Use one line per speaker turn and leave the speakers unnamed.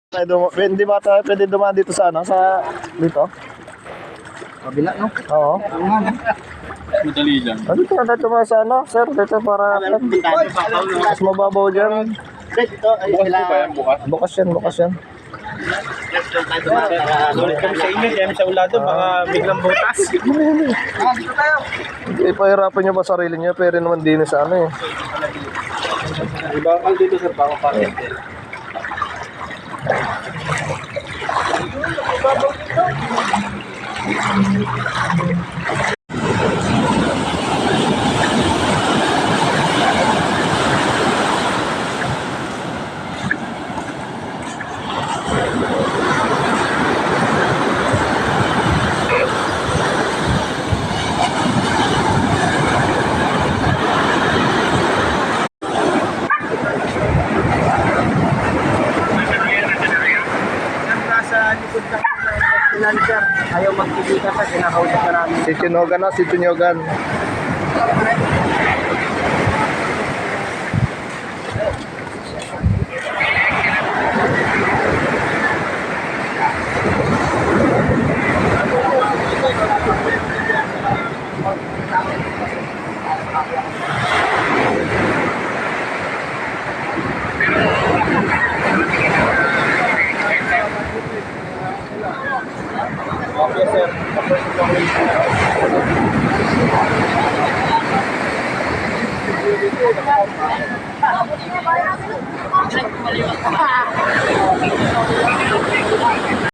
Hindi ba tayo pwede dumaan dito sa ano? Sa dito?
Kabila, no?
Oo.
Madali lang.
Dito na tayo dumaan sa ano? Sir, dito para mas mababaw dyan.
Bukas po ba yan, bukas?
Bukas yan.
Sulit kami sa inyo, kaya sa ulado, baka biglang butas.
Dito tayo.
Hindi pahirapan nyo ba sarili nyo? Pero naman din sa ano eh.
Ibakal dito sa baka parang.
Sa likod ng financer, ayaw magkikita sa kinakausap na namin.
Si Chinogan na, si Chinogan.
Sir,